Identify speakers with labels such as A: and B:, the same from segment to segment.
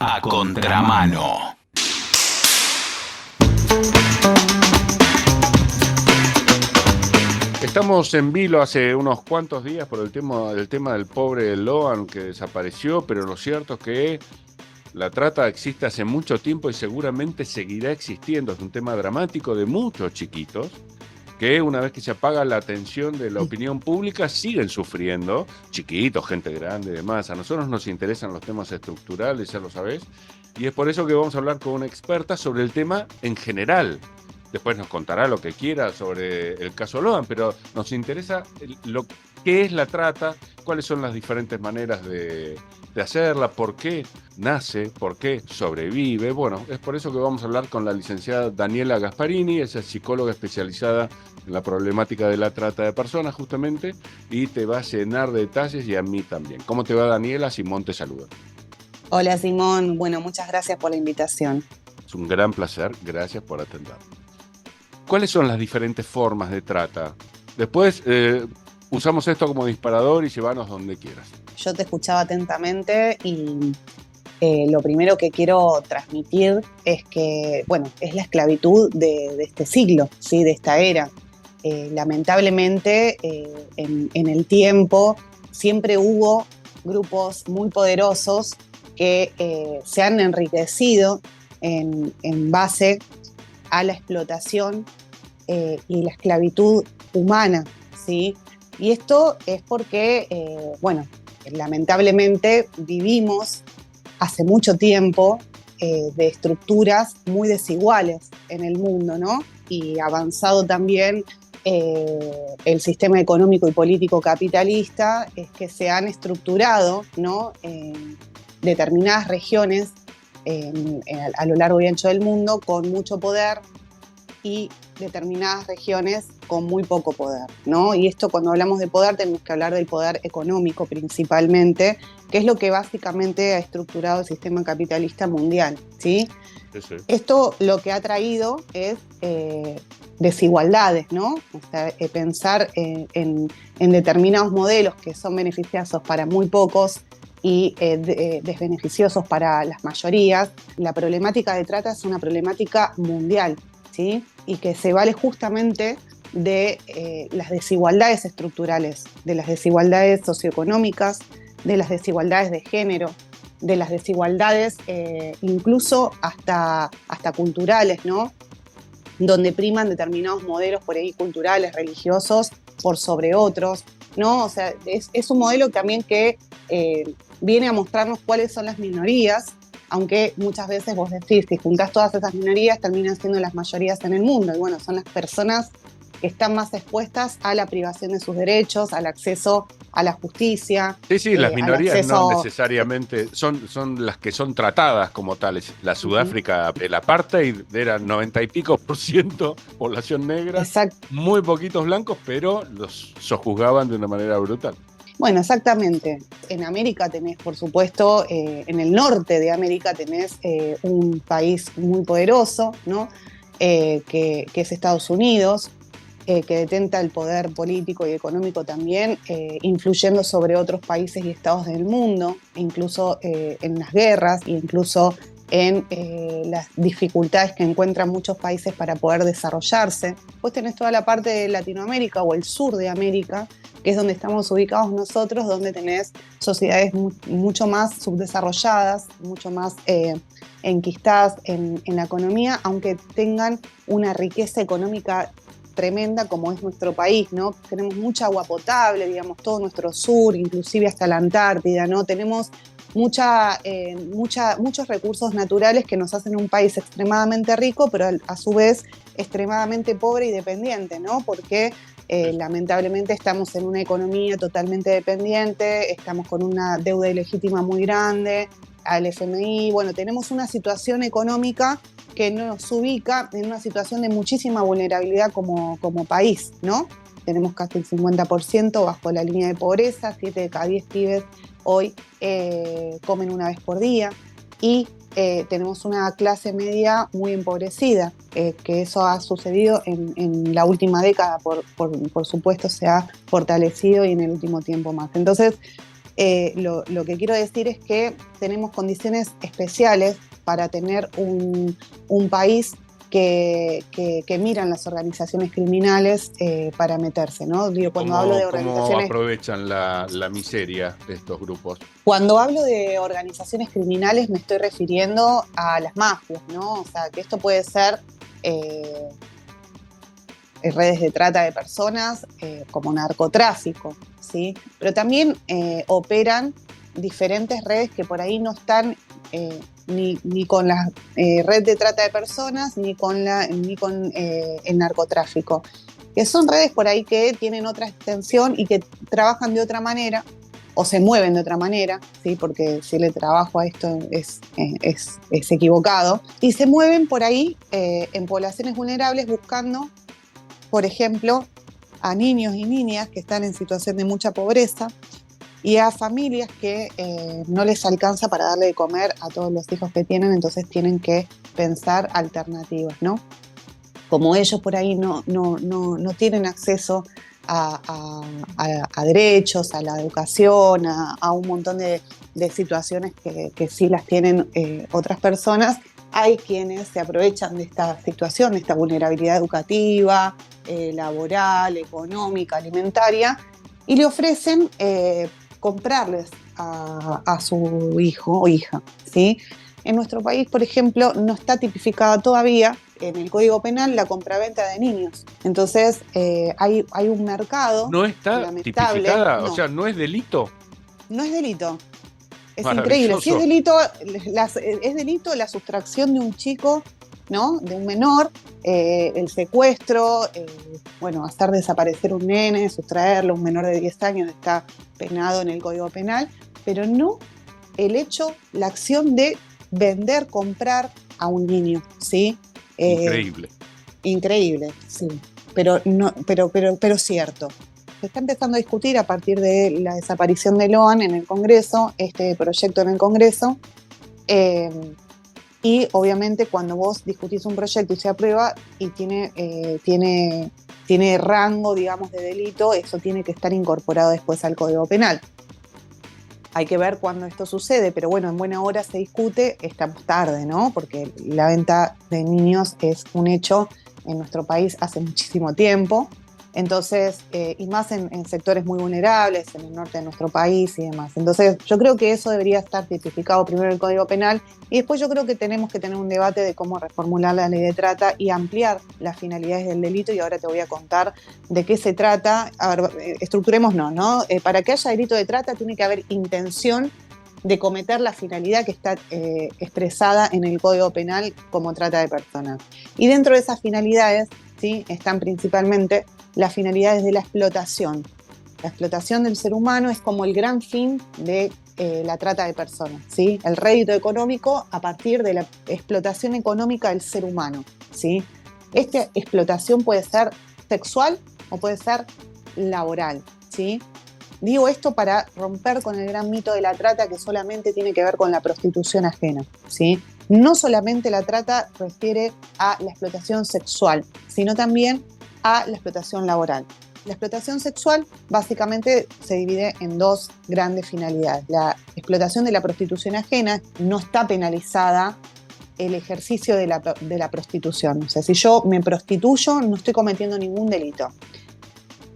A: A contramano.
B: Estamos en vilo hace unos cuantos días por el tema del pobre Loan que desapareció, pero lo cierto es que la trata existe hace mucho tiempo y seguramente seguirá existiendo. Es un tema dramático de muchos chiquitos que una vez que se apaga la atención de la opinión pública siguen sufriendo, chiquitos, gente grande y demás. A nosotros nos interesan los temas estructurales, ya lo sabés, y es por eso que vamos a hablar con una experta sobre el tema en general. Después nos contará lo que quiera sobre el caso Loan, pero nos interesa qué es la trata, cuáles son las diferentes maneras de hacerla, por qué nace, por qué sobrevive. Bueno, es por eso que vamos a hablar con la licenciada Daniela Gasparini, ella es psicóloga especializada en la problemática de la trata de personas justamente, y te va a llenar de detalles y a mí también. ¿Cómo te va, Daniela? Simón te saluda.
C: Hola, Simón. Bueno, muchas gracias por la invitación.
B: Es un gran placer, gracias por atender. ¿Cuáles son las diferentes formas de trata? Después usamos esto como disparador y llevarnos donde quieras.
C: Yo te escuchaba atentamente y lo primero que quiero transmitir es que, bueno, es la esclavitud de este siglo, ¿sí? De esta era. Lamentablemente, en el tiempo siempre hubo grupos muy poderosos que se han enriquecido en base a la explotación y la esclavitud humana, ¿sí? Y esto es porque, lamentablemente vivimos hace mucho tiempo de estructuras muy desiguales en el mundo, ¿no? Y avanzado también el sistema económico y político capitalista, es que se han estructurado, ¿no? Determinadas regiones a lo largo y ancho del mundo con mucho poder y determinadas regiones con muy poco poder, ¿no? Y esto, cuando hablamos de poder, tenemos que hablar del poder económico principalmente, que es lo que básicamente ha estructurado el sistema capitalista mundial, ¿sí? Sí. Esto lo que ha traído es desigualdades, ¿no? O sea, pensar en determinados modelos que son beneficiosos para muy pocos y desbeneficiosos para las mayorías. La problemática de trata es una problemática mundial, ¿sí? Y que se vale justamente de las desigualdades estructurales, de las desigualdades socioeconómicas, de las desigualdades de género, de las desigualdades incluso hasta culturales, ¿no? Donde priman determinados modelos por ahí culturales, religiosos, por sobre otros, ¿no? O sea, es un modelo también que viene a mostrarnos cuáles son las minorías, aunque muchas veces vos decís, si juntás todas esas minorías, terminan siendo las mayorías en el mundo. Y bueno, son las personas que están más expuestas a la privación de sus derechos, al acceso a la justicia.
B: Sí, las minorías no necesariamente son las que son tratadas como tales. La Sudáfrica, el apartheid era 90 y pico % población negra, exacto. Muy poquitos blancos, pero los sojuzgaban de una manera brutal.
C: Bueno, exactamente. En América tenés, por supuesto, en el norte de América tenés un país muy poderoso, ¿no? Que es Estados Unidos, que detenta el poder político y económico también, influyendo sobre otros países y estados del mundo, incluso en las guerras e incluso en las dificultades que encuentran muchos países para poder desarrollarse. Pues tenés toda la parte de Latinoamérica o el sur de América, que es donde estamos ubicados nosotros, donde tenés sociedades mucho más subdesarrolladas, mucho más enquistadas en la economía, aunque tengan una riqueza económica tremenda como es nuestro país, ¿no? Tenemos mucha agua potable, digamos, todo nuestro sur, inclusive hasta la Antártida, ¿no? Tenemos muchos recursos naturales que nos hacen un país extremadamente rico, pero a su vez extremadamente pobre y dependiente, ¿no? Porque lamentablemente estamos en una economía totalmente dependiente, estamos con una deuda ilegítima muy grande al FMI, bueno, tenemos una situación económica que nos ubica en una situación de muchísima vulnerabilidad como país, ¿no? Tenemos casi el 50% bajo la línea de pobreza, 7 de cada 10 pibes hoy comen una vez por día y tenemos una clase media muy empobrecida, que eso ha sucedido en la última década, por supuesto se ha fortalecido y en el último tiempo más. Entonces, Lo que quiero decir es que tenemos condiciones especiales para tener un país que miran las organizaciones criminales para meterse, ¿no? Digo, cuando hablo de
B: ¿Cómo
C: organizaciones...
B: aprovechan la miseria de estos grupos?
C: Cuando hablo de organizaciones criminales me estoy refiriendo a las mafias, ¿no? O sea, que esto puede ser redes de trata de personas, como narcotráfico, ¿sí? Pero también operan diferentes redes que por ahí no están ni con la red de trata de personas ni con el narcotráfico, que son redes por ahí que tienen otra extensión y que trabajan de otra manera o se mueven de otra manera, ¿sí? Porque si le trabajo a esto es equivocado, y se mueven por ahí en poblaciones vulnerables buscando, por ejemplo, a niños y niñas que están en situación de mucha pobreza y a familias que no les alcanza para darle de comer a todos los hijos que tienen, entonces tienen que pensar alternativas, ¿no? Como ellos por ahí no tienen acceso a derechos, a la educación, a un montón de situaciones que sí las tienen otras personas, hay quienes se aprovechan de esta situación, de esta vulnerabilidad educativa, laboral, económica, alimentaria, y le ofrecen comprarles a su hijo o hija, ¿sí? En nuestro país, por ejemplo, no está tipificada todavía en el Código Penal la compraventa de niños. Entonces, hay un mercado.
B: ¿No está
C: lamentable,
B: tipificada?
C: no.
B: O sea, ¿no es delito?
C: No es delito. Es increíble. Si es delito, es delito la sustracción de un chico, ¿no? De un menor, el secuestro, hacer desaparecer un nene, sustraerlo, un menor de 10 años está penado en el Código Penal, pero no el hecho, la acción de vender, comprar a un niño, ¿sí?
B: Increíble.
C: Increíble, sí. Pero cierto. Se está empezando a discutir a partir de la desaparición de Loan en el Congreso, este proyecto en el Congreso, y obviamente cuando vos discutís un proyecto y se aprueba y tiene rango, digamos, de delito, eso tiene que estar incorporado después al Código Penal. Hay que ver cuándo esto sucede, pero bueno, en buena hora se discute, estamos tarde, ¿no? Porque la venta de niños es un hecho en nuestro país hace muchísimo tiempo. Entonces, y más en sectores muy vulnerables, en el norte de nuestro país y demás. Entonces, yo creo que eso debería estar tipificado primero en el Código Penal y después yo creo que tenemos que tener un debate de cómo reformular la ley de trata y ampliar las finalidades del delito, y ahora te voy a contar de qué se trata. A ver, estructurémonos, ¿no? Para que haya delito de trata tiene que haber intención de cometer la finalidad que está expresada en el Código Penal como trata de personas. Y dentro de esas finalidades, ¿sí?, están principalmente las finalidades de la explotación. La explotación del ser humano es como el gran fin de la trata de personas, ¿sí? El rédito económico a partir de la explotación económica del ser humano, ¿sí? Esta explotación puede ser sexual o puede ser laboral, ¿sí? Digo esto para romper con el gran mito de la trata que solamente tiene que ver con la prostitución ajena, ¿sí? No solamente la trata refiere a la explotación sexual, sino también a la explotación laboral. La explotación sexual básicamente se divide en dos grandes finalidades. La explotación de la prostitución ajena, no está penalizada el ejercicio de la prostitución. O sea, si yo me prostituyo, no estoy cometiendo ningún delito.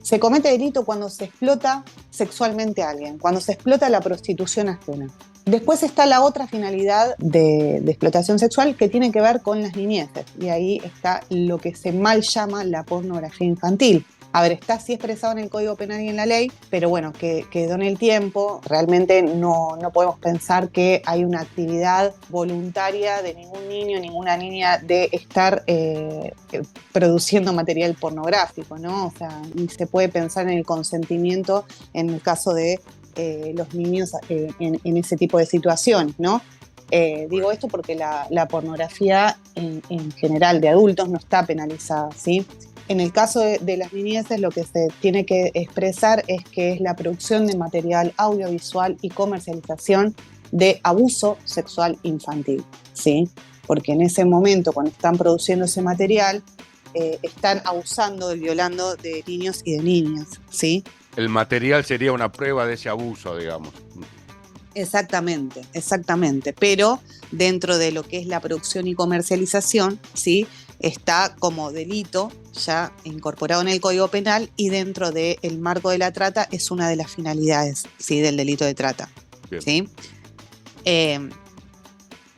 C: Se comete delito cuando se explota sexualmente a alguien, cuando se explota la prostitución ajena. Después está la otra finalidad de explotación sexual que tiene que ver con las niñeces, y ahí está lo que se mal llama la pornografía infantil. A ver, está así expresado en el Código Penal y en la ley, pero bueno, quedó en el tiempo. Realmente no podemos pensar que hay una actividad voluntaria de ningún niño, ninguna niña de estar produciendo material pornográfico, ¿no? O sea, ni se puede pensar en el consentimiento en el caso de los niños en ese tipo de situaciones, ¿no? Digo esto porque la pornografía en general de adultos no está penalizada, ¿sí? En el caso de las niñeces, lo que se tiene que expresar es que es la producción de material audiovisual y comercialización de abuso sexual infantil, ¿sí? Porque en ese momento, cuando están produciendo ese material, están abusando y violando de niños y de niñas, ¿sí?
B: El material sería una prueba de ese abuso, digamos.
C: Exactamente, exactamente. Pero dentro de lo que es la producción y comercialización, ¿sí? Está como delito ya incorporado en el Código Penal y dentro del marco de la trata es una de las finalidades, ¿sí? Del delito de trata.
B: Bien.
C: ¿Sí?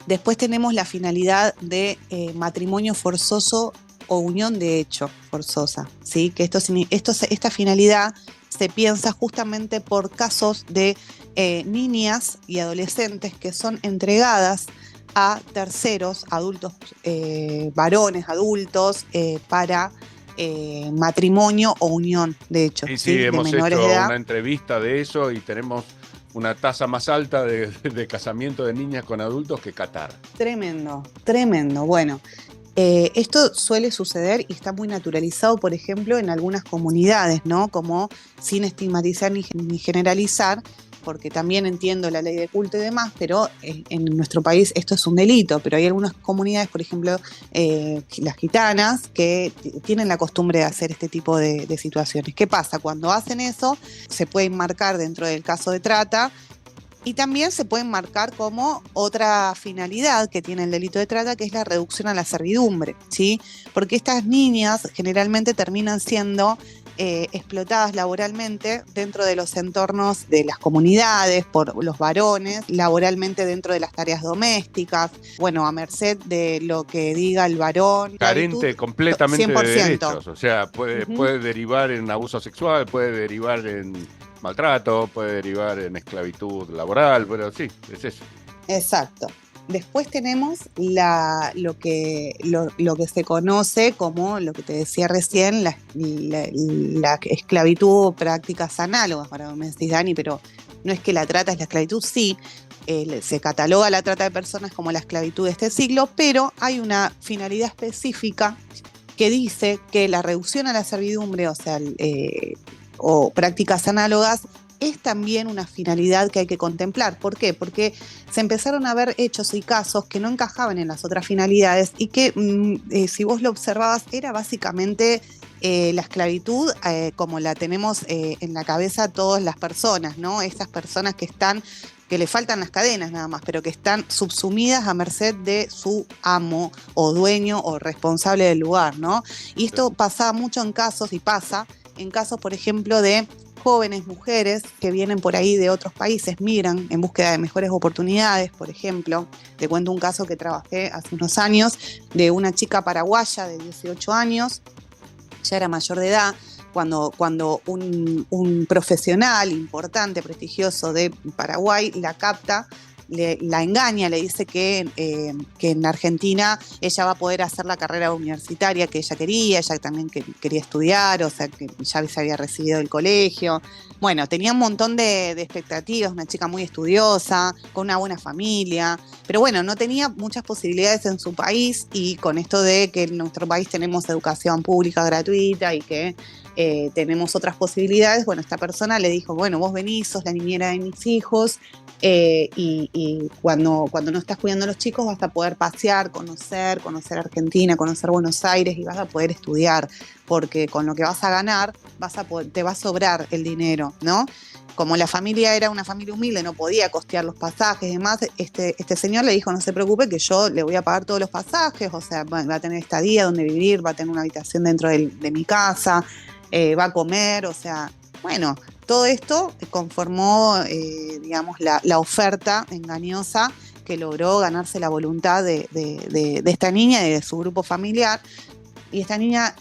C: Después tenemos la finalidad de matrimonio forzoso o unión de hecho forzosa, ¿sí? Que esta finalidad se piensa justamente por casos de niñas y adolescentes que son entregadas a terceros, adultos, varones adultos, para matrimonio o unión de hecho,
B: Sí,
C: ¿sí? De
B: hemos
C: menores
B: hecho
C: de edad.
B: una entrevista de eso y tenemos una tasa más alta de casamiento de niñas con adultos que Qatar.
C: Tremendo, tremendo. Bueno, esto suele suceder y está muy naturalizado, por ejemplo, en algunas comunidades, ¿no? Como sin estigmatizar ni generalizar, porque también entiendo la ley de culto y demás, pero en nuestro país esto es un delito, pero hay algunas comunidades, por ejemplo, las gitanas, que tienen la costumbre de hacer este tipo de situaciones. ¿Qué pasa? Cuando hacen eso, se pueden marcar dentro del caso de trata. Y también se pueden marcar como otra finalidad que tiene el delito de trata, que es la reducción a la servidumbre, ¿sí? Porque estas niñas generalmente terminan siendo explotadas laboralmente dentro de los entornos de las comunidades, por los varones, laboralmente dentro de las tareas domésticas, bueno, a merced de lo que diga el varón.
B: Carente completamente de
C: 100%.
B: derechos, o sea, puede
C: Ujú.
B: derivar en abuso sexual, puede derivar en maltrato, puede derivar en esclavitud laboral, pero sí, es eso.
C: Exacto. Después tenemos lo que se conoce como, lo que te decía recién, la esclavitud o prácticas análogas. Ahora me decís, Dani, pero no es que la trata es la esclavitud, sí. Se cataloga la trata de personas como la esclavitud de este siglo, pero hay una finalidad específica que dice que la reducción a la servidumbre, o sea, o prácticas análogas, es también una finalidad que hay que contemplar. ¿Por qué? Porque se empezaron a ver hechos y casos que no encajaban en las otras finalidades y que, si vos lo observabas, era básicamente la esclavitud como la tenemos en la cabeza todas las personas, ¿no? Esas personas que le faltan las cadenas nada más, pero que están subsumidas a merced de su amo o dueño o responsable del lugar, ¿no? Y esto pasaba mucho en casos, y pasa en casos, por ejemplo, de jóvenes mujeres que vienen por ahí de otros países, migran en búsqueda de mejores oportunidades, por ejemplo. Te cuento un caso que trabajé hace unos años de una chica paraguaya de 18 años, ya era mayor de edad, cuando un profesional importante, prestigioso de Paraguay la capta, la engaña, le dice que en Argentina ella va a poder hacer la carrera universitaria que ella también quería estudiar, o sea, que ya se había recibido del colegio. Bueno, tenía un montón de expectativas, una chica muy estudiosa, con una buena familia, pero bueno, no tenía muchas posibilidades en su país, y con esto de que en nuestro país tenemos educación pública gratuita y que tenemos otras posibilidades, bueno, esta persona le dijo, bueno, vos venís, sos la niñera de mis hijos, y cuando no estás cuidando a los chicos vas a poder pasear, conocer Argentina, conocer Buenos Aires, y vas a poder estudiar, porque con lo que vas a ganar te va a sobrar el dinero, ¿no? Como la familia era una familia humilde, no podía costear los pasajes y demás, este señor le dijo, no se preocupe que yo le voy a pagar todos los pasajes, o sea, va a tener estadía donde vivir, va a tener una habitación dentro de mi casa, va a comer, o sea, bueno, todo esto conformó, digamos, la oferta engañosa que logró ganarse la voluntad de esta niña y de su grupo familiar. Y esta niña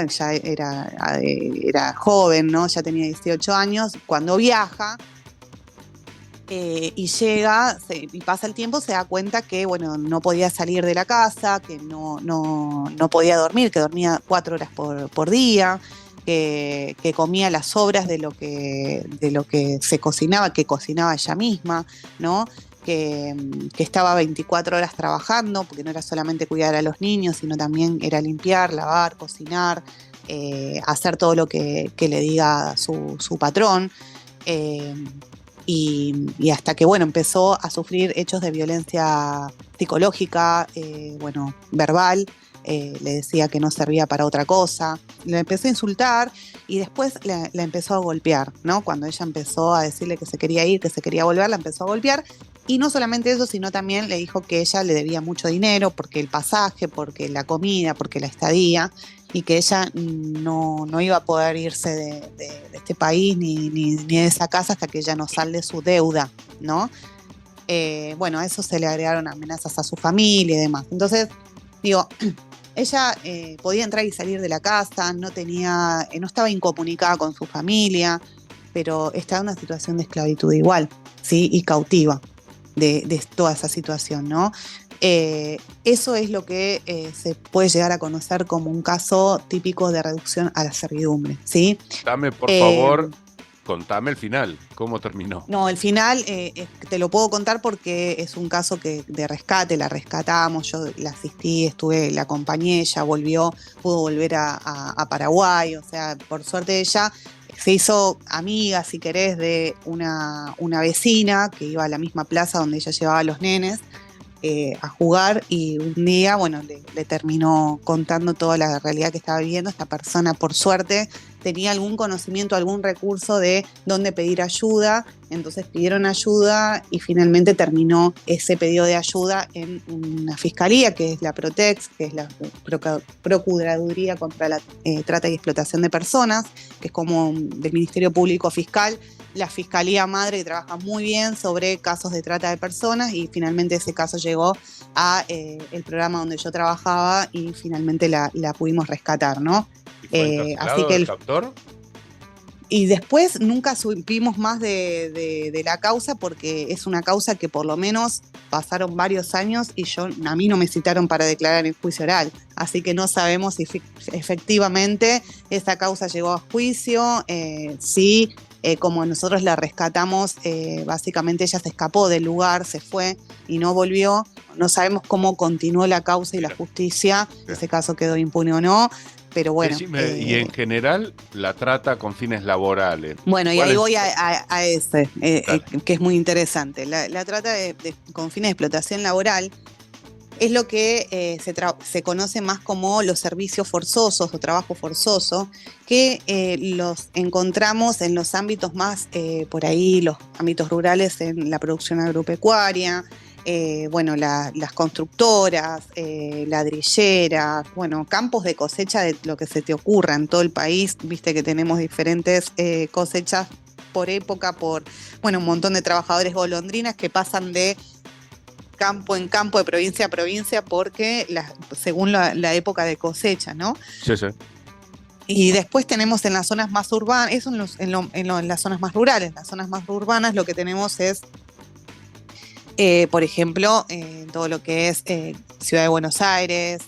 C: ya era joven, ¿no? Ya tenía 18 años. Cuando viaja y llega, y pasa el tiempo, se da cuenta que, bueno, no podía salir de la casa, que no podía dormir, que dormía 4 horas por día, que comía las sobras de lo que se cocinaba, que cocinaba ella misma, ¿no? Que estaba 24 horas trabajando, porque no era solamente cuidar a los niños, sino también era limpiar, lavar, cocinar, hacer todo lo que le diga su patrón. Y hasta que, bueno, empezó a sufrir hechos de violencia psicológica, bueno, verbal, le decía que no servía para otra cosa. La empezó a insultar y después la empezó a golpear, ¿no? Cuando ella empezó a decirle que se quería ir, que se quería volver, la empezó a golpear. Y no solamente eso, sino también le dijo que ella le debía mucho dinero, porque el pasaje, porque la comida, porque la estadía, y que ella no iba a poder irse de este país ni de esa casa hasta que ella no salde su deuda, ¿no? Bueno, a eso se le agregaron amenazas a su familia y demás. Entonces, digo, ella podía entrar y salir de la casa, no estaba incomunicada con su familia, pero estaba en una situación de esclavitud igual, ¿sí? Y cautiva de toda esa situación, ¿no? Eso es lo que se puede llegar a conocer como un caso típico de reducción a la servidumbre, ¿sí?
B: Dame, por favor, contame el final, ¿cómo terminó?
C: No, el final te lo puedo contar porque es un caso de rescate, la rescatamos, yo la asistí, la acompañé, ella pudo volver a Paraguay, o sea, por suerte ella se hizo amiga, si querés, de una vecina que iba a la misma plaza donde ella llevaba a los nenes a jugar, y un día, bueno, le terminó contando toda la realidad que estaba viviendo. Esta persona, por suerte, tenía algún conocimiento, algún recurso de dónde pedir ayuda, entonces pidieron ayuda y finalmente terminó ese pedido de ayuda en una fiscalía, que es la Protex, que es la Procuraduría contra la Trata y Explotación de Personas, que es como del Ministerio Público Fiscal, la Fiscalía Madre, que trabaja muy bien sobre casos de trata de personas, y finalmente ese caso llegó a el programa donde yo trabajaba y finalmente la pudimos rescatar, ¿no?
B: ¿Y fue
C: Así que
B: el captor?
C: Y después nunca supimos más de la causa, porque es una causa que por lo menos pasaron varios años y a mí no me citaron para declarar en juicio oral. Así que no sabemos si efectivamente esa causa llegó a juicio. Sí, como nosotros la rescatamos, básicamente ella se escapó del lugar, se fue y no volvió. No sabemos cómo continuó la causa y la justicia, ese caso quedó impune o no. Pero bueno.
B: Decime, y en general, la trata con fines laborales.
C: Bueno, y ahí voy a ese, que es muy interesante. La trata con fines de explotación laboral es lo que se conoce más como los servicios forzosos o trabajo forzoso, que los encontramos en los ámbitos más, por ahí, los ámbitos rurales, en la producción agropecuaria, bueno, las constructoras, ladrilleras, bueno, campos de cosecha de lo que se te ocurra en todo el país. Viste que tenemos diferentes cosechas por época, bueno, un montón de trabajadores golondrinas que pasan de campo en campo, de provincia a provincia, porque según la época de cosecha, ¿no?
B: Sí, sí.
C: Y después tenemos en las zonas más urbanas, eso en las zonas más rurales. En las zonas más urbanas lo que tenemos es, por ejemplo, todo lo que es Ciudad de Buenos Aires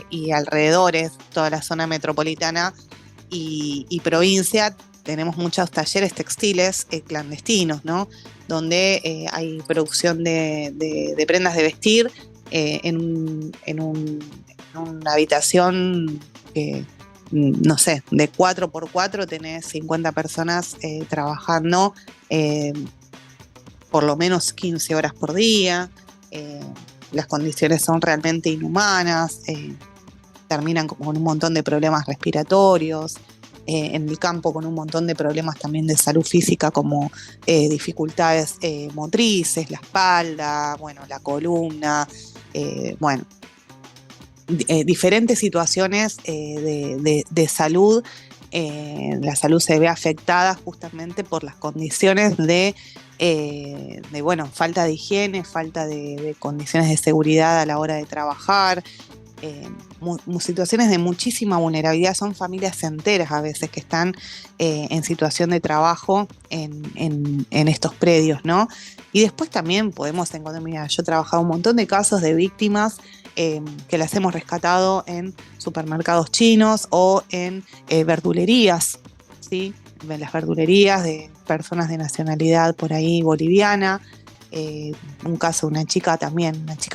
C: y alrededores, toda la zona metropolitana y provincia, tenemos muchos talleres textiles clandestinos, ¿no? Donde hay producción de prendas de vestir en una habitación que, no sé, de 4x4 tenés 50 personas trabajando por lo menos 15 horas por día. Las condiciones son realmente inhumanas, terminan con un montón de problemas respiratorios, en el campo con un montón de problemas también de salud física, como dificultades motrices, la espalda, bueno, la columna, bueno, diferentes situaciones de salud. La salud se ve afectada justamente por las condiciones de bueno, falta de higiene, falta de condiciones de seguridad a la hora de trabajar, situaciones de muchísima vulnerabilidad. Son familias enteras a veces que están en situación de trabajo en estos predios, ¿no? Y después también podemos encontrar, mira, yo he trabajado un montón de casos de víctimas que las hemos rescatado en supermercados chinos o en verdulerías, ¿sí? En las verdulerías de personas de nacionalidad por ahí boliviana. Un caso de una chica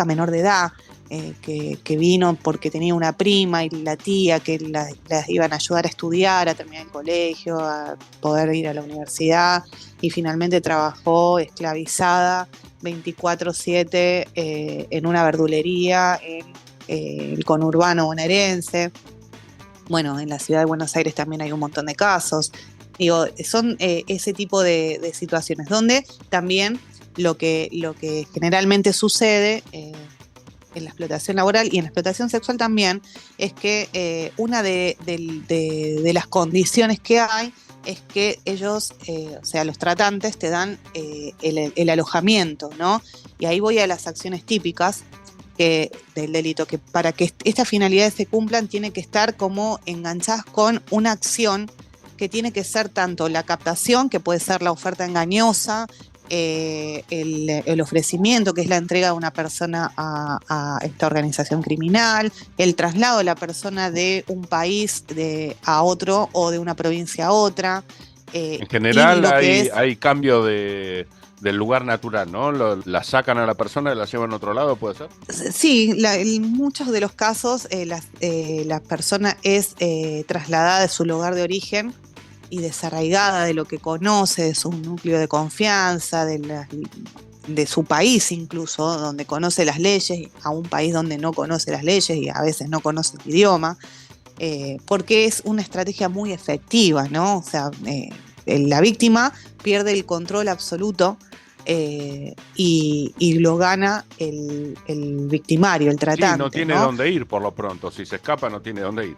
C: menor de edad, que vino porque tenía una prima y la tía que las iban a ayudar a estudiar, a terminar el colegio, a poder ir a la universidad, y finalmente trabajó esclavizada 24/7 en una verdulería el conurbano bonaerense. Bueno, en la ciudad de Buenos Aires también hay un montón de casos. Digo, son ese tipo de situaciones donde también lo que generalmente sucede en la explotación laboral y en la explotación sexual también es que una de las condiciones que hay es que ellos, o sea, los tratantes te dan el alojamiento, ¿no? Y ahí voy a las acciones típicas del delito, que para que estas finalidades se cumplan tiene que estar como enganchadas con una acción que tiene que ser tanto la captación, que puede ser la oferta engañosa, el ofrecimiento, que es la entrega de una persona a esta organización criminal, el traslado de la persona de un país a otro o de una provincia a otra.
B: En general hay cambio del lugar natural, ¿no? La sacan a la persona y la llevan a otro lado, ¿puede ser?
C: Sí, en muchos de los casos la persona es trasladada de su lugar de origen y desarraigada de lo que conoce, de su núcleo de confianza, de su país incluso, donde conoce las leyes, a un país donde no conoce las leyes y a veces no conoce el idioma, porque es una estrategia muy efectiva, ¿no? O sea, la víctima pierde el control absoluto y lo gana el victimario, el tratante.
B: Sí, no tiene dónde ir por lo pronto. Si se escapa, no tiene dónde ir.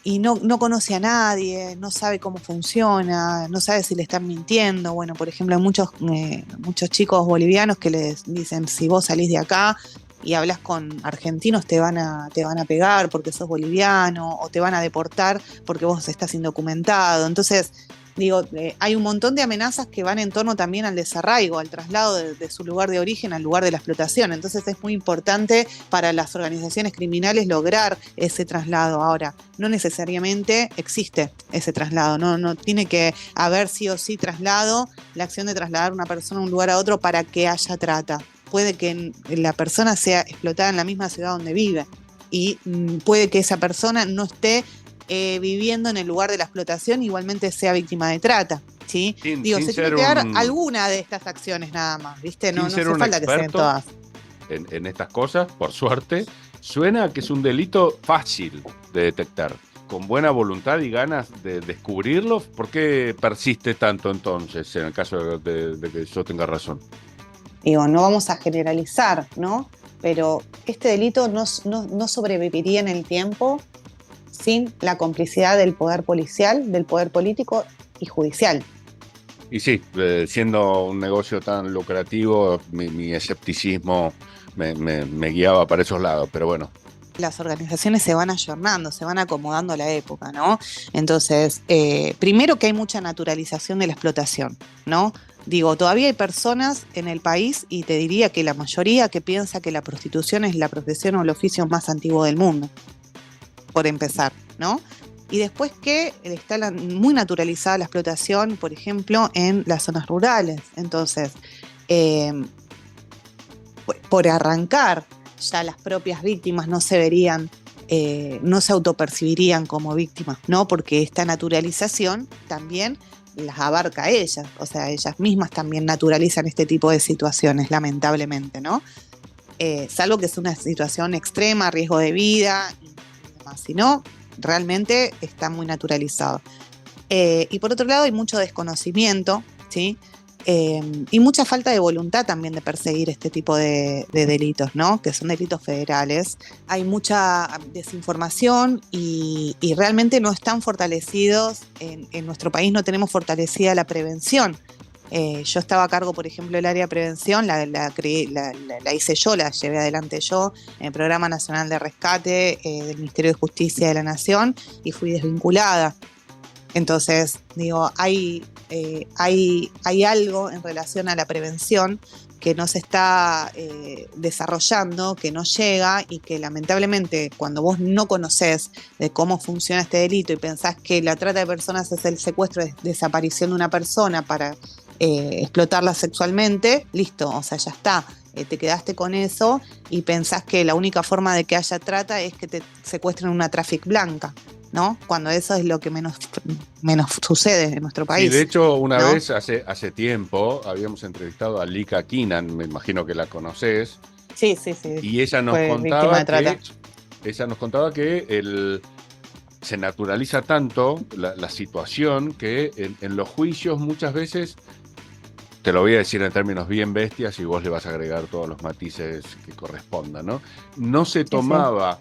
C: Y no conoce a nadie, no sabe cómo funciona, no sabe si le están mintiendo. Bueno, por ejemplo, hay muchos chicos bolivianos que les dicen, si vos salís de acá y hablas con argentinos te van a pegar porque sos boliviano, o te van a deportar porque vos estás indocumentado. Entonces, digo, hay un montón de amenazas que van en torno también al desarraigo, al traslado de su lugar de origen al lugar de la explotación. Entonces es muy importante para las organizaciones criminales lograr ese traslado. Ahora, no necesariamente existe ese traslado, no tiene que haber sí o sí traslado, la acción de trasladar una persona de un lugar a otro para que haya trata. Puede que la persona sea explotada en la misma ciudad donde vive y puede que esa persona no esté viviendo en el lugar de la explotación, igualmente sea víctima de trata, ¿sí? Se tiene que dar alguna de estas acciones nada más, ¿viste? No hace falta que sean todas.
B: En estas cosas, por suerte, suena que es un delito fácil de detectar. Con buena voluntad y ganas de descubrirlo, ¿por qué persiste tanto entonces, en el caso de que yo tenga razón?
C: Digo, no vamos a generalizar, ¿no? Pero este delito no sobreviviría en el tiempo sin la complicidad del poder policial, del poder político y judicial.
B: Y sí, siendo un negocio tan lucrativo, mi escepticismo me guiaba para esos lados, pero bueno.
C: Las organizaciones se van ayornando, se van acomodando a la época, ¿no? Entonces, primero que hay mucha naturalización de la explotación, ¿no? Digo, todavía hay personas en el país, y te diría que la mayoría, que piensa que la prostitución es la profesión o el oficio más antiguo del mundo, por empezar, ¿no? Y después que está muy naturalizada la explotación, por ejemplo, en las zonas rurales. Entonces, por arrancar, ya las propias víctimas no se verían, no se autopercibirían como víctimas, ¿no? Porque esta naturalización también las abarca a ellas, o sea, ellas mismas también naturalizan este tipo de situaciones, lamentablemente, ¿no? Salvo que es una situación extrema, riesgo de vida y demás, si no, realmente está muy naturalizado. Y por otro lado hay mucho desconocimiento, ¿sí? Y mucha falta de voluntad también de perseguir este tipo de delitos, ¿no? Que son delitos federales. Hay mucha desinformación y realmente no están fortalecidos. En nuestro país no tenemos fortalecida la prevención. Yo estaba a cargo, por ejemplo, del área de prevención, la hice yo, la llevé adelante yo, en el Programa Nacional de Rescate del Ministerio de Justicia de la Nación, y fui desvinculada. Entonces, digo, hay algo en relación a la prevención que no se está desarrollando, que no llega, y que lamentablemente cuando vos no conocés de cómo funciona este delito y pensás que la trata de personas es el secuestro, desaparición de una persona para explotarla sexualmente, listo, o sea, ya está. Te quedaste con eso y pensás que la única forma de que haya trata es que te secuestren una traffic blanca, ¿no? Cuando eso es lo que menos sucede en nuestro país.
B: Sí, de hecho, una vez, hace tiempo, habíamos entrevistado a Lika Kinan, me imagino que la conocés,
C: Sí.
B: Y ella nos
C: Fue víctima de trata.
B: contaba que se naturaliza tanto la situación que en los juicios muchas veces, te lo voy a decir en términos bien bestias y vos le vas a agregar todos los matices que correspondan, ¿no? No se tomaba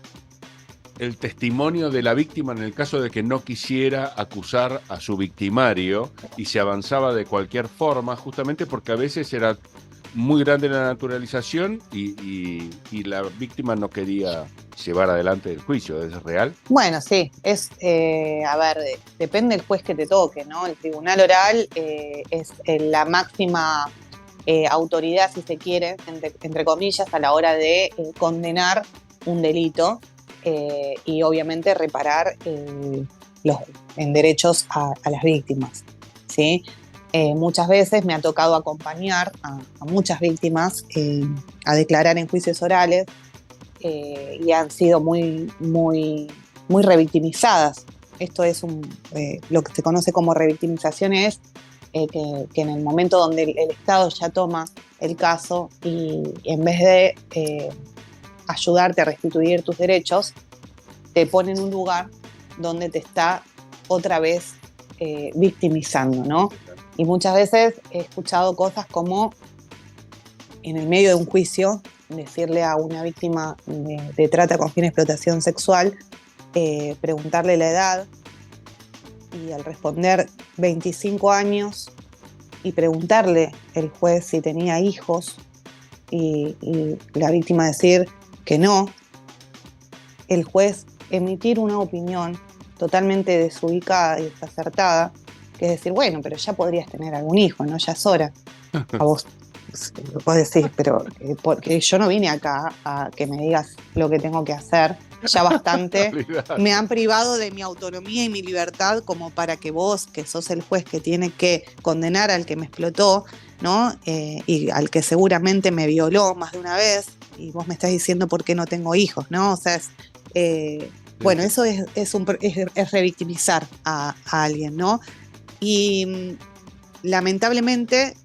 B: el testimonio de la víctima en el caso de que no quisiera acusar a su victimario y se avanzaba de cualquier forma, justamente porque a veces era muy grande la naturalización y la víctima no quería llevar adelante el juicio. ¿Es real?
C: Bueno, sí, depende del juez que te toque, ¿no? El tribunal oral es la máxima autoridad, si se quiere, entre comillas, a la hora de condenar un delito y obviamente reparar en derechos a las víctimas, ¿sí? Muchas veces me ha tocado acompañar a muchas víctimas a declarar en juicios orales y han sido muy revictimizadas. Esto es lo que se conoce como revictimización, es que en el momento donde el Estado ya toma el caso y en vez de ayudarte a restituir tus derechos, te pone en un lugar donde te está otra vez victimizando, ¿no? Y muchas veces he escuchado cosas como, en el medio de un juicio, decirle a una víctima de trata con fin de explotación sexual, preguntarle la edad, y al responder 25 años, y preguntarle el juez si tenía hijos, y la víctima decir que no, el juez emitir una opinión totalmente desubicada y desacertada, que es decir, bueno, pero ya podrías tener algún hijo, ¿no? Ya es hora. A vos decís, pero porque yo no vine acá a que me digas lo que tengo que hacer, ya bastante me han privado de mi autonomía y mi libertad como para que vos, que sos el juez que tiene que condenar al que me explotó, ¿no? Y al que seguramente me violó más de una vez, y vos me estás diciendo por qué no tengo hijos, ¿no? O sea, bueno, eso es revictimizar a alguien, ¿no? Y lamentablemente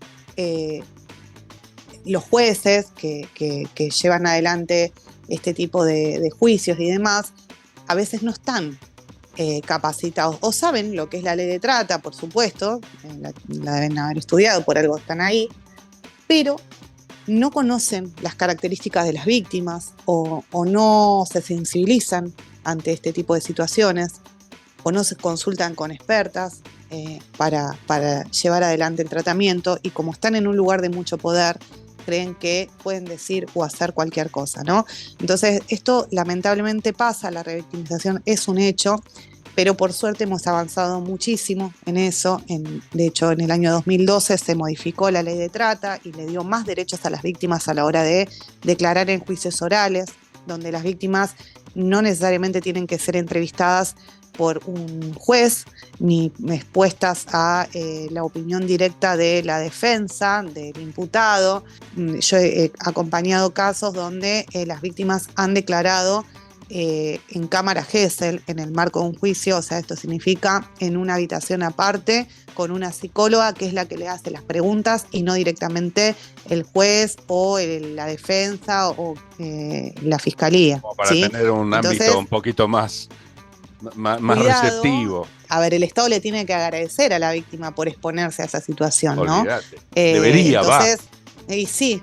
C: los jueces que llevan adelante este tipo de juicios y demás, a veces no están capacitados, o saben lo que es la ley de trata, por supuesto, la deben haber estudiado, por algo están ahí, pero no conocen las características de las víctimas o no se sensibilizan ante este tipo de situaciones, o no se consultan con expertas para llevar adelante el tratamiento, y como están en un lugar de mucho poder, creen que pueden decir o hacer cualquier cosa, ¿no? Entonces, esto lamentablemente pasa, la revictimización es un hecho, pero por suerte hemos avanzado muchísimo en eso. De hecho, en el año 2012 se modificó la ley de trata y le dio más derechos a las víctimas a la hora de declarar en juicios orales, donde las víctimas no necesariamente tienen que ser entrevistadas por un juez, ni expuestas a la opinión directa de la defensa, del imputado. Yo he acompañado casos donde las víctimas han declarado en cámara Gesell, en el marco de un juicio, o sea, esto significa en una habitación aparte, con una psicóloga que es la que le hace las preguntas y no directamente el juez o la defensa o la fiscalía.
B: Como para
C: ¿sí?
B: tener un ámbito un poquito más receptivo.
C: A ver, el Estado le tiene que agradecer a la víctima por exponerse a esa situación,
B: Olvídate.
C: ¿no?
B: Debería,
C: entonces, Y sí,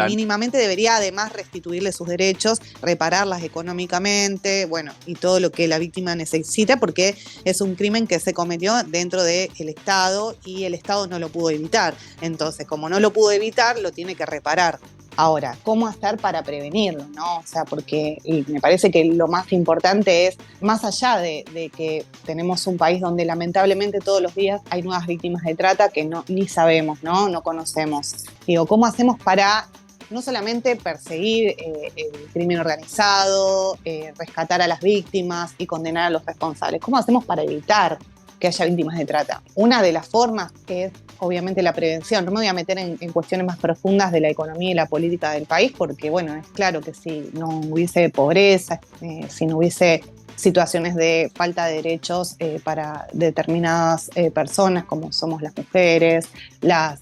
C: mínimamente debería además restituirle sus derechos, repararlas económicamente, bueno, y todo lo que la víctima necesita, porque es un crimen que se cometió dentro del Estado y el Estado no lo pudo evitar. Entonces, como no lo pudo evitar, lo tiene que reparar. Ahora, ¿cómo hacer para prevenirlo, no? O sea, porque me parece que lo más importante es, más allá de que tenemos un país donde lamentablemente todos los días hay nuevas víctimas de trata que ni sabemos, no conocemos. Digo, ¿cómo hacemos para no solamente perseguir el crimen organizado, rescatar a las víctimas y condenar a los responsables? ¿Cómo hacemos para evitar que haya víctimas de trata? Una de las formas es obviamente la prevención. No me voy a meter en cuestiones más profundas de la economía y la política del país, porque bueno, es claro que si no hubiese pobreza, si no hubiese situaciones de falta de derechos para determinadas personas, como somos las mujeres, las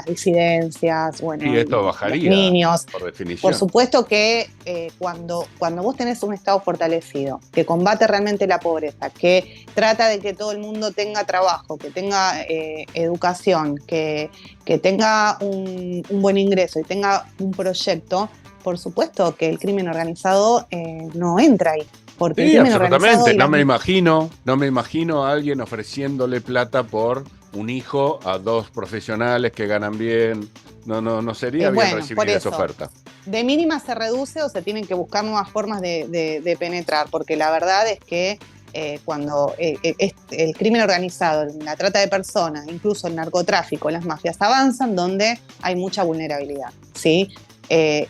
C: disidencias, bueno,
B: Y esto
C: los
B: bajaría,
C: niños.
B: por definición.
C: Por supuesto que cuando vos tenés un Estado fortalecido, que combate realmente la pobreza, que trata de que todo el mundo tenga trabajo, que tenga educación, que tenga un buen ingreso y tenga un proyecto, por supuesto que el crimen organizado no entra ahí. Porque el
B: Sí,
C: crimen organizado
B: absolutamente.
C: y
B: No me imagino a alguien ofreciéndole plata por un hijo a dos profesionales que ganan bien. No sería bien
C: bueno, por
B: recibir esa
C: eso,
B: oferta.
C: de mínima se reduce o se tienen que buscar nuevas formas de penetrar, porque la verdad es que cuando el crimen organizado, la trata de personas, incluso el narcotráfico, las mafias avanzan donde hay mucha vulnerabilidad, ¿sí?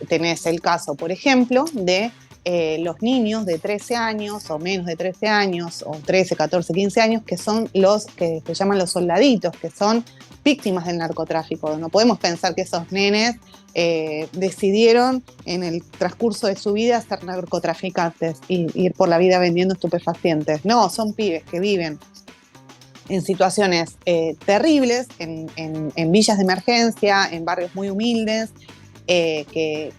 C: Tenés el caso, por ejemplo, de los niños de 13 años o menos de 13 años, o 13, 14, 15 años, que son los que se llaman los soldaditos, que son víctimas del narcotráfico. No podemos pensar que esos nenes decidieron en el transcurso de su vida ser narcotraficantes y ir por la vida vendiendo estupefacientes. No, son pibes que viven en situaciones terribles, en villas de emergencia, en barrios muy humildes, que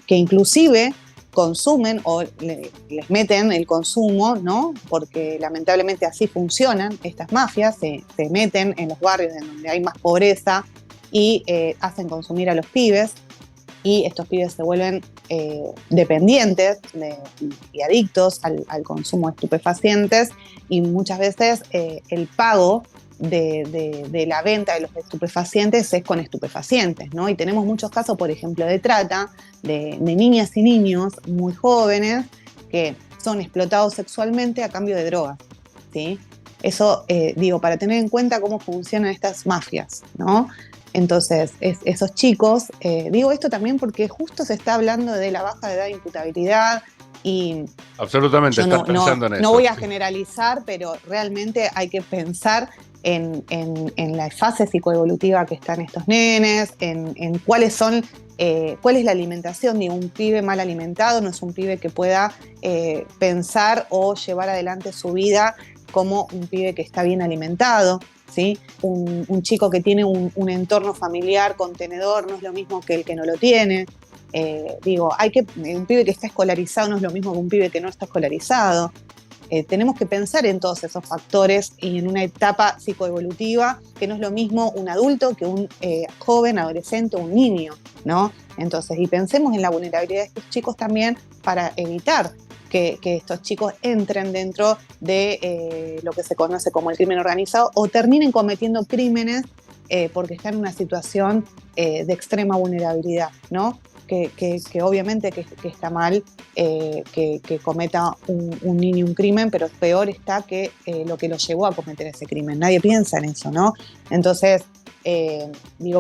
C: inclusive consumen o les meten el consumo, ¿no? Porque lamentablemente así funcionan estas mafias, se meten en los barrios en donde hay más pobreza y hacen consumir a los pibes, y estos pibes se vuelven dependientes y adictos al consumo de estupefacientes, y muchas veces el pago de la venta de los estupefacientes es con estupefacientes, ¿no? Y tenemos muchos casos, por ejemplo, de trata de niñas y niños muy jóvenes que son explotados sexualmente a cambio de drogas, ¿sí? Eso, digo, para tener en cuenta cómo funcionan estas mafias, ¿no? Entonces, esos chicos, digo esto también porque justo se está hablando de la baja de edad de imputabilidad y
B: Absolutamente,
C: yo
B: estás pensando en eso.
C: no voy a generalizar, pero realmente hay que pensar en la fase psicoevolutiva que están estos nenes, en cuál es la alimentación de un pibe mal alimentado. No es un pibe que pueda pensar o llevar adelante su vida como un pibe que está bien alimentado, ¿sí? Un chico que tiene un entorno familiar contenedor no es lo mismo que el que no lo tiene. Un pibe que está escolarizado no es lo mismo que un pibe que no está escolarizado. Tenemos que pensar en todos esos factores y en una etapa psicoevolutiva que no es lo mismo un adulto que un joven, adolescente o un niño, ¿no? Entonces, y pensemos en la vulnerabilidad de estos chicos también para evitar que estos chicos entren dentro de lo que se conoce como el crimen organizado o terminen cometiendo crímenes porque están en una situación de extrema vulnerabilidad, ¿no? Que obviamente que está mal que cometa un niño un crimen, pero peor está que lo que lo llevó a cometer ese crimen. Nadie piensa en eso, ¿no? Entonces,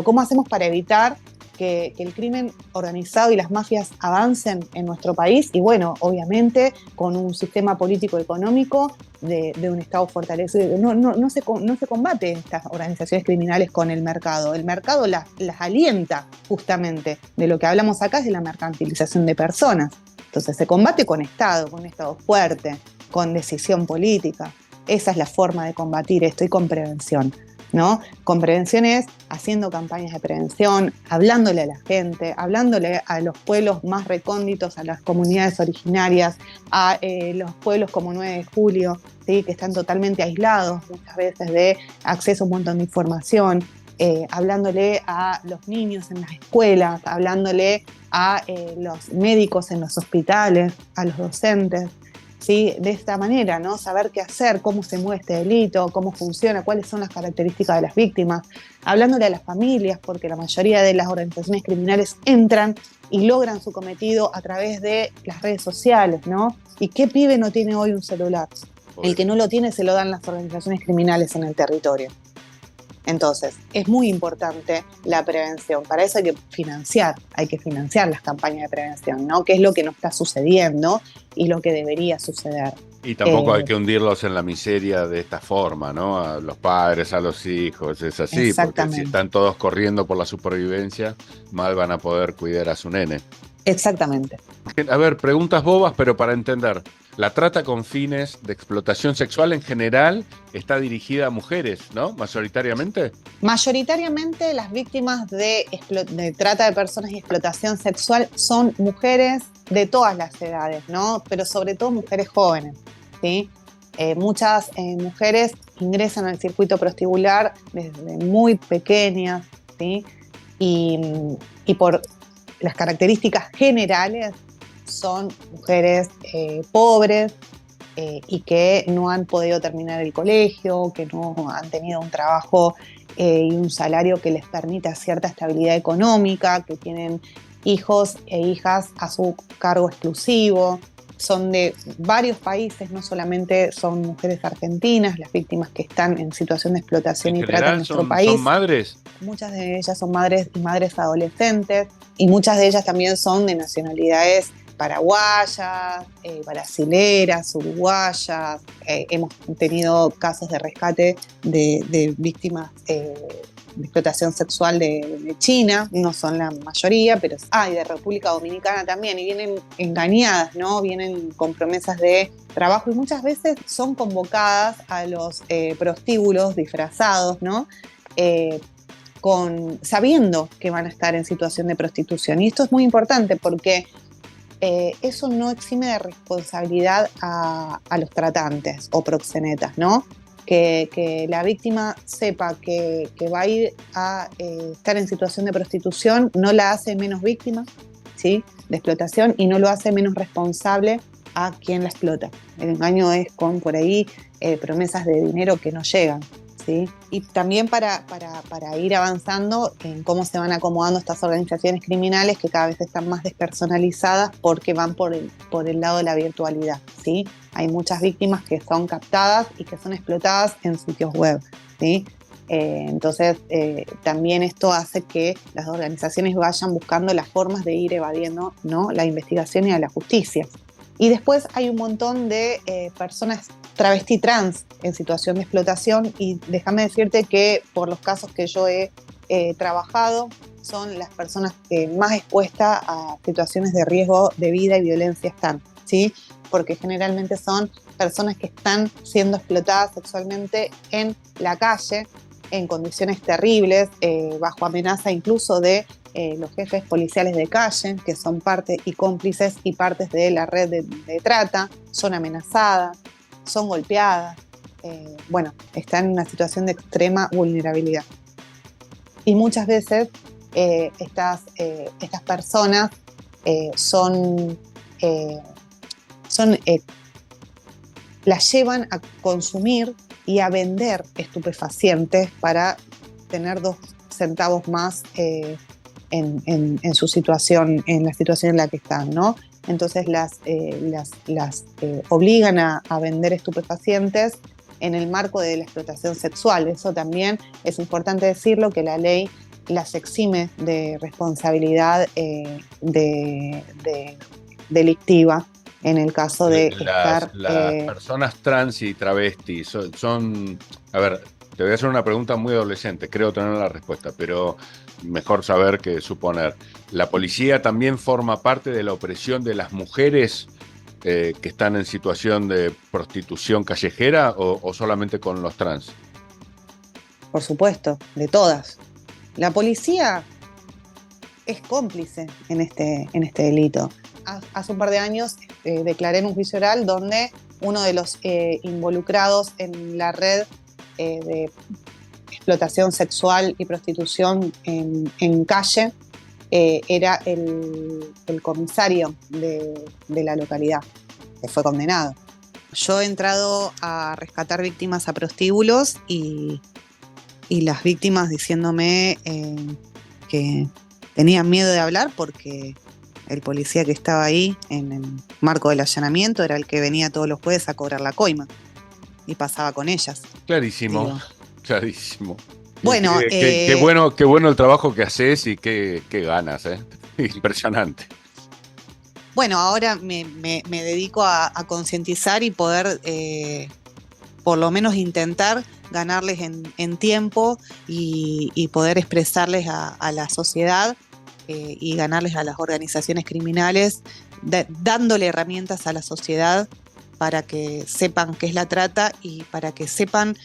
C: ¿cómo hacemos para evitar que el crimen organizado y las mafias avancen en nuestro país? Y bueno, obviamente con un sistema político-económico de un Estado fortalecido. No se combate estas organizaciones criminales con el mercado. El mercado las alienta justamente. De lo que hablamos acá es de la mercantilización de personas. Entonces se combate con Estado, con un Estado fuerte, con decisión política. Esa es la forma de combatir esto, y con prevención, ¿no? Con prevención es haciendo campañas de prevención, hablándole a la gente, hablándole a los pueblos más recónditos, a las comunidades originarias, a los pueblos como 9 de Julio, ¿sí? Que están totalmente aislados muchas veces de acceso a un montón de información, hablándole a los niños en las escuelas, hablándole a los médicos en los hospitales, a los docentes. ¿Sí? De esta manera, ¿no? Saber qué hacer, cómo se mueve este delito, cómo funciona, cuáles son las características de las víctimas, hablándole a las familias, porque la mayoría de las organizaciones criminales entran y logran su cometido a través de las redes sociales, ¿no? ¿Y qué pibe no tiene hoy un celular? El que no lo tiene se lo dan las organizaciones criminales en el territorio. Entonces, es muy importante la prevención. Para eso hay que financiar las campañas de prevención, ¿no? Que es lo que no está sucediendo y lo que debería suceder.
B: Y tampoco hay que hundirlos en la miseria de esta forma, ¿no? A los padres, a los hijos, es así, porque si están todos corriendo por la supervivencia, mal van a poder cuidar a su nene.
C: Exactamente.
B: A ver, preguntas bobas, pero para entender. La trata con fines de explotación sexual en general está dirigida a mujeres, ¿no? Mayoritariamente.
C: Mayoritariamente las víctimas de trata de personas y explotación sexual son mujeres de todas las edades, ¿no? Pero sobre todo mujeres jóvenes, ¿sí? Muchas mujeres ingresan al circuito prostibular desde muy pequeñas, ¿sí? Y, y por las características generales son mujeres pobres, y que no han podido terminar el colegio, que no han tenido un trabajo y un salario que les permita cierta estabilidad económica, que tienen hijos e hijas a su cargo exclusivo. Son de varios países, no solamente son mujeres argentinas, las víctimas que están en situación de explotación
B: En
C: y trata en
B: general
C: nuestro país.
B: son madres.
C: Muchas de ellas son madres y madres adolescentes, y muchas de ellas también son de nacionalidades paraguayas, brasileras, uruguayas. Hemos tenido casos de rescate de víctimas de explotación sexual de China, no son la mayoría, pero y de República Dominicana también, y vienen engañadas, ¿no? Vienen con promesas de trabajo y muchas veces son convocadas a los prostíbulos disfrazados, ¿no? Sabiendo que van a estar en situación de prostitución. Y esto es muy importante porque eso no exime de responsabilidad a los tratantes o proxenetas, ¿no? Que la víctima sepa que va a ir a estar en situación de prostitución no la hace menos víctima, ¿sí?, de explotación, y no lo hace menos responsable a quien la explota. El engaño es con, por ahí, promesas de dinero que no llegan, ¿sí? Y también para ir avanzando en cómo se van acomodando estas organizaciones criminales que cada vez están más despersonalizadas porque van por el lado de la virtualidad, ¿sí? Hay muchas víctimas que son captadas y que son explotadas en sitios web, ¿sí? Entonces, también esto hace que las organizaciones vayan buscando las formas de ir evadiendo, ¿no?, la investigación y a la justicia. Y después hay un montón de personas travesti trans en situación de explotación, y déjame decirte que por los casos que yo he trabajado, son las personas que más expuestas a situaciones de riesgo de vida y violencia están, ¿sí? Porque generalmente son personas que están siendo explotadas sexualmente en la calle, en condiciones terribles, bajo amenaza incluso de los jefes policiales de calle, que son parte y cómplices y partes de la red de trata, son amenazadas, son golpeadas, están en una situación de extrema vulnerabilidad. Y muchas veces estas personas las llevan a consumir y a vender estupefacientes para tener 2 centavos más en su situación, en la situación en la que están, ¿no? Entonces las obligan a vender estupefacientes en el marco de la explotación sexual. Eso también es importante decirlo, que la ley las exime de responsabilidad delictiva en el caso de
B: Las personas trans y travestis son... A ver, te voy a hacer una pregunta muy adolescente, creo tener la respuesta, pero mejor saber que suponer. ¿La policía también forma parte de la opresión de las mujeres que están en situación de prostitución callejera o solamente con los trans?
C: Por supuesto, de todas. La policía es cómplice en este delito. Hace un par de años declaré en un juicio oral donde uno de los involucrados en la red de explotación sexual y prostitución en calle era el comisario de la localidad, que fue condenado. Yo he entrado a rescatar víctimas a prostíbulos y las víctimas diciéndome que tenían miedo de hablar porque el policía que estaba ahí en el marco del allanamiento era el que venía todos los jueves a cobrar la coima y pasaba con ellas.
B: Clarísimo,
C: Digo,
B: clarísimo.
C: bueno,
B: qué bueno el trabajo que haces y qué ganas, impresionante.
C: Bueno, ahora me dedico a concientizar y poder por lo menos intentar ganarles en tiempo y poder expresarles a la sociedad y ganarles a las organizaciones criminales, dándole herramientas a la sociedad para que sepan qué es la trata y para que sepan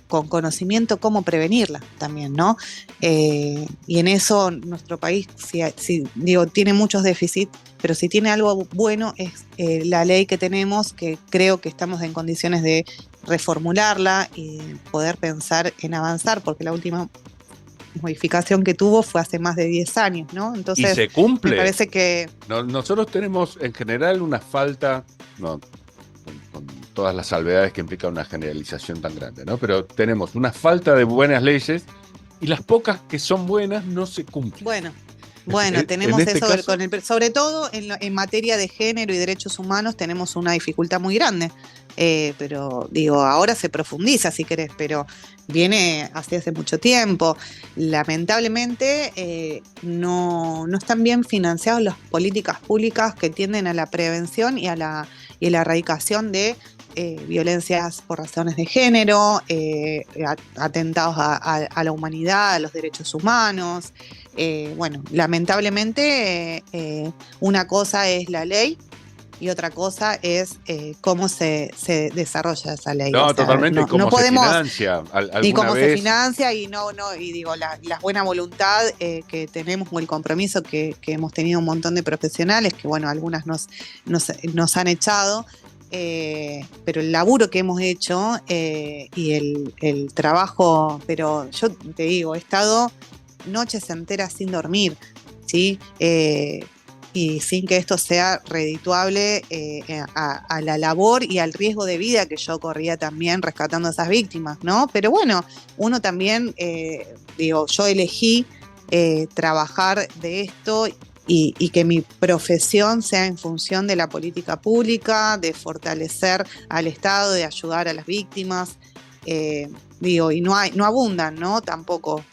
C: con conocimiento cómo prevenirla también, ¿no? Y en eso nuestro país, digo, tiene muchos déficits, pero si tiene algo bueno es la ley que tenemos, que creo que estamos en condiciones de reformularla y poder pensar en avanzar, porque la última modificación que tuvo fue hace más de 10 años, ¿no? Entonces,
B: y se cumple.
C: me parece que...
B: Nosotros tenemos en general una falta, no, con todas las salvedades que implica una generalización tan grande, ¿no? Pero tenemos una falta de buenas leyes y las pocas que son buenas no se cumplen.
C: Bueno, tenemos
B: este
C: eso,
B: caso,
C: sobre todo en materia de género y derechos humanos tenemos una dificultad muy grande, pero digo, ahora se profundiza si querés, pero viene hace mucho tiempo. Lamentablemente no están bien financiadas las políticas públicas que tienden a la prevención y a la erradicación de violencias por razones de género, atentados a la humanidad, a los derechos humanos. Bueno, lamentablemente una cosa es la ley y otra cosa es cómo se desarrolla esa ley.
B: No, totalmente,
C: no,
B: cómo
C: no podemos,
B: se financia.
C: Ni cómo se financia y y digo, la buena voluntad que tenemos o el compromiso que hemos tenido un montón de profesionales, que bueno, algunas nos han echado, pero el laburo que hemos hecho y el trabajo, pero yo te digo, he estado noches enteras sin dormir, ¿sí? Y sin que esto sea redituable a la labor y al riesgo de vida que yo corría también rescatando a esas víctimas, ¿no? Pero bueno, uno también, yo elegí trabajar de esto y que mi profesión sea en función de la política pública, de fortalecer al Estado, de ayudar a las víctimas, y no abundan, ¿no? Tampoco.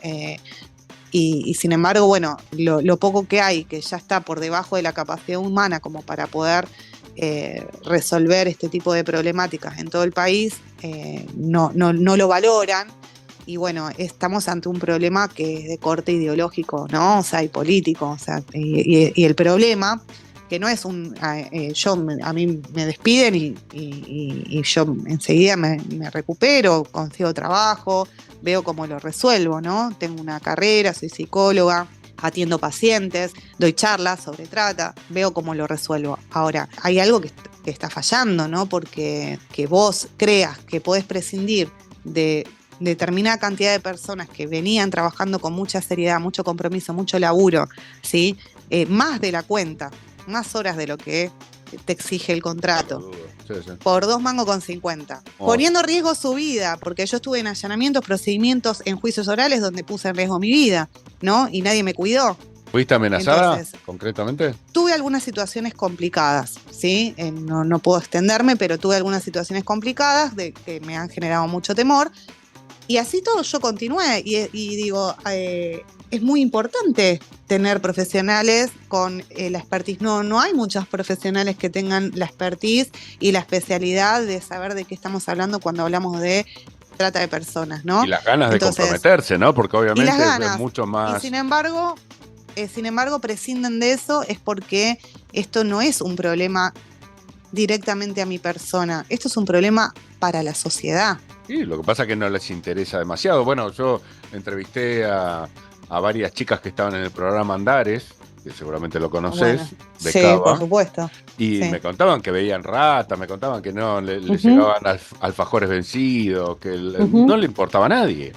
C: Y sin embargo, bueno, lo poco que hay, que ya está por debajo de la capacidad humana como para poder resolver este tipo de problemáticas en todo el país, no lo valoran. Y bueno, estamos ante un problema que es de corte ideológico, ¿no? O sea, y político. O sea, y el problema, que no es a mí me despiden y yo enseguida me recupero, consigo trabajo, veo cómo lo resuelvo, ¿no? Tengo una carrera, soy psicóloga, atiendo pacientes, doy charlas sobre trata, veo cómo lo resuelvo. Ahora, hay algo que está fallando, ¿no? Porque que vos creas que podés prescindir de determinada cantidad de personas que venían trabajando con mucha seriedad, mucho compromiso, mucho laburo, ¿sí? Más de la cuenta, más horas de lo que te exige el contrato,
B: sí.
C: por 2,50 mangos, poniendo en riesgo su vida, porque yo estuve en allanamientos, procedimientos en juicios orales donde puse en riesgo mi vida, ¿no? Y nadie me cuidó.
B: ¿Fuiste amenazada,
C: entonces,
B: concretamente?
C: Tuve algunas situaciones complicadas, ¿sí? No puedo extenderme, pero tuve algunas situaciones complicadas que me han generado mucho temor. Y así todo yo continué y digo, es muy importante tener profesionales con la expertise. No hay muchos profesionales que tengan la expertise y la especialidad de saber de qué estamos hablando cuando hablamos de trata de personas, ¿no?
B: Y las ganas de comprometerse, ¿no? Porque obviamente es mucho más...
C: Y sin embargo, prescinden de eso, es porque esto no es un problema directamente a mi persona, esto es un problema para la sociedad.
B: Sí, lo que pasa es que no les interesa demasiado. Bueno, yo entrevisté a varias chicas que estaban en el programa Andares, que seguramente lo conoces, de
C: sí,
B: Cava,
C: por supuesto.
B: y
C: sí.
B: me contaban que veían ratas, me contaban que no les llegaban alfajores vencidos, que no le importaba a nadie.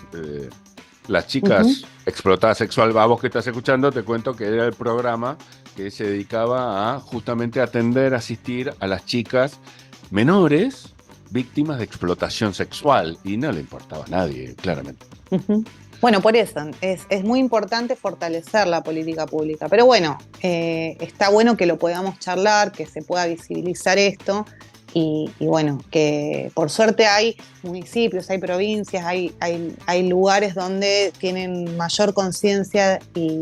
B: Las chicas explotadas sexual, a vos que estás escuchando, te cuento que era el programa que se dedicaba a justamente atender, asistir a las chicas menores víctimas de explotación sexual, y no le importaba a nadie, claramente.
C: Bueno, por eso es muy importante fortalecer la política pública, pero bueno, está bueno que lo podamos charlar, que se pueda visibilizar esto, y bueno, que por suerte hay municipios, hay provincias, hay lugares donde tienen mayor conciencia y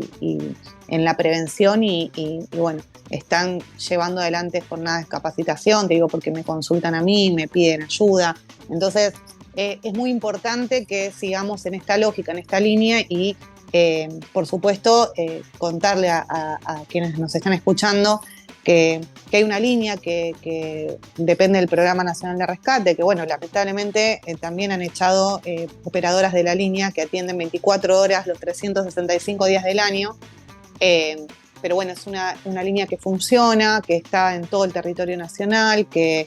C: en la prevención y bueno, están llevando adelante jornadas de capacitación, te digo porque me consultan a mí, me piden ayuda. Entonces, es muy importante que sigamos en esta lógica, en esta línea y Por supuesto, contarle a quienes nos están escuchando que hay una línea que depende del Programa Nacional de Rescate, que bueno, lamentablemente también han echado operadoras de la línea que atienden 24 horas los 365 días del año. Pero bueno, es una línea que funciona, que está en todo el territorio nacional, que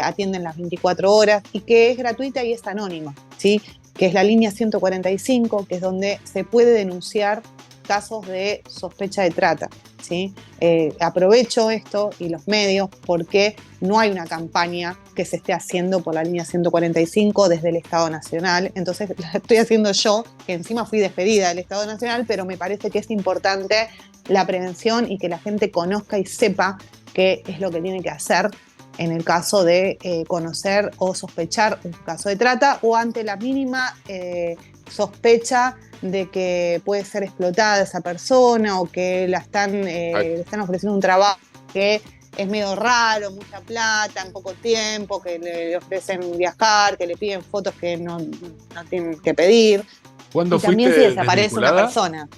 C: atienden las 24 horas y que es gratuita y es anónima, ¿sí? Que es la línea 145, que es donde se puede denunciar casos de sospecha de trata, ¿sí? Aprovecho esto y los medios porque no hay una campaña que se esté haciendo por la línea 145 desde el Estado Nacional, entonces la estoy haciendo yo, que encima fui despedida del Estado Nacional, pero me parece que es importante la prevención y que la gente conozca y sepa qué es lo que tiene que hacer en el caso de conocer o sospechar un caso de trata o ante la mínima sospecha de que puede ser explotada esa persona o que le están ofreciendo un trabajo que es medio raro, mucha plata, en poco tiempo, que le ofrecen viajar, que le piden fotos que no tienen que pedir.
B: ¿Cuándo
C: y también
B: fuiste
C: si desaparece una
B: desvinculada?
C: persona.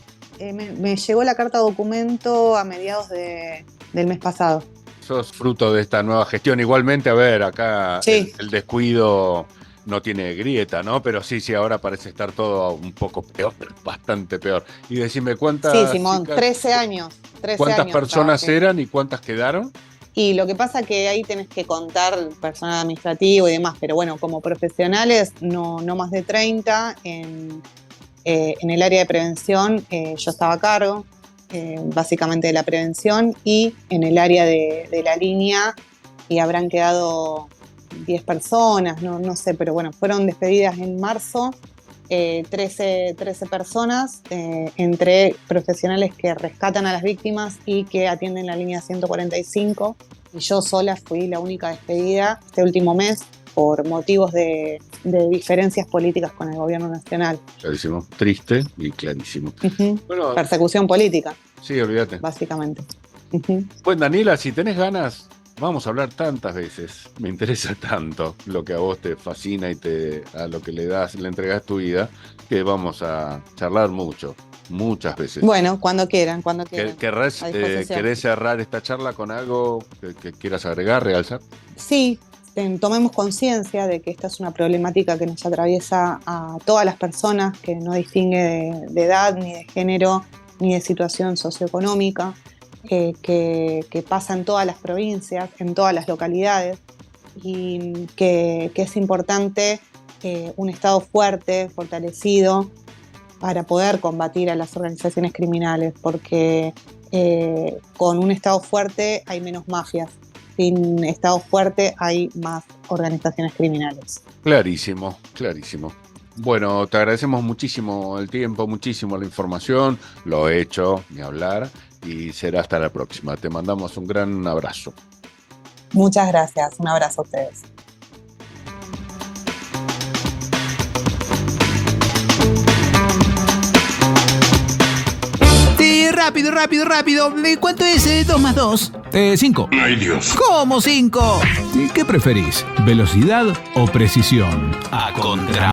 C: Me llegó la carta documento a mediados del mes pasado.
B: Sos fruto de esta nueva gestión. Igualmente, a ver, acá
C: Sí.
B: el descuido no tiene grieta, ¿no? Pero sí, ahora parece estar todo un poco peor, bastante peor. Y decime, ¿cuántas
C: Sí, Simón,
B: chicas,
C: 13 años. 13
B: cuántas
C: años
B: personas
C: trabajé.
B: eran y cuántas quedaron?
C: Y lo que pasa que ahí tenés que contar personal administrativo y demás, pero bueno, como profesionales no más de 30. En el área de prevención yo estaba a cargo, básicamente de la prevención, y en el área de la línea y habrán quedado 10 personas, no sé, pero bueno, fueron despedidas en marzo, 13 personas, entre profesionales que rescatan a las víctimas y que atienden la línea 145, y yo sola fui la única despedida este último mes por motivos de diferencias políticas con el gobierno nacional.
B: Clarísimo, triste y clarísimo.
C: Ujú.
B: Bueno,
C: Persecución política,
B: sí, olvídate.
C: básicamente. Ujú.
B: Pues Daniela, si tenés ganas, vamos a hablar tantas veces. Me interesa tanto lo que a vos te fascina y a lo que le entregás tu vida, que vamos a charlar muchas veces.
C: Bueno, cuando quieran.
B: ¿Querés,
C: a disposición.
B: ¿Querés cerrar esta charla con algo que quieras agregar, realzar?
C: Sí, tomemos conciencia de que esta es una problemática que nos atraviesa a todas las personas, que no distingue de edad, ni de género, ni de situación socioeconómica, que pasa en todas las provincias, en todas las localidades, y que es importante un Estado fuerte, fortalecido, para poder combatir a las organizaciones criminales, porque con un Estado fuerte hay menos mafias. Sin Estado fuerte hay más organizaciones criminales.
B: Clarísimo, clarísimo. Bueno, te agradecemos muchísimo el tiempo, muchísimo la información, lo he hecho, ni hablar, y será hasta la próxima. Te mandamos un gran abrazo.
C: Muchas gracias, un abrazo a ustedes.
A: Rápido. ¿Cuánto es 2 más 2? 5.
D: Ay, Dios.
A: ¿Cómo 5? ¿Qué preferís? ¿Velocidad o precisión? A contra.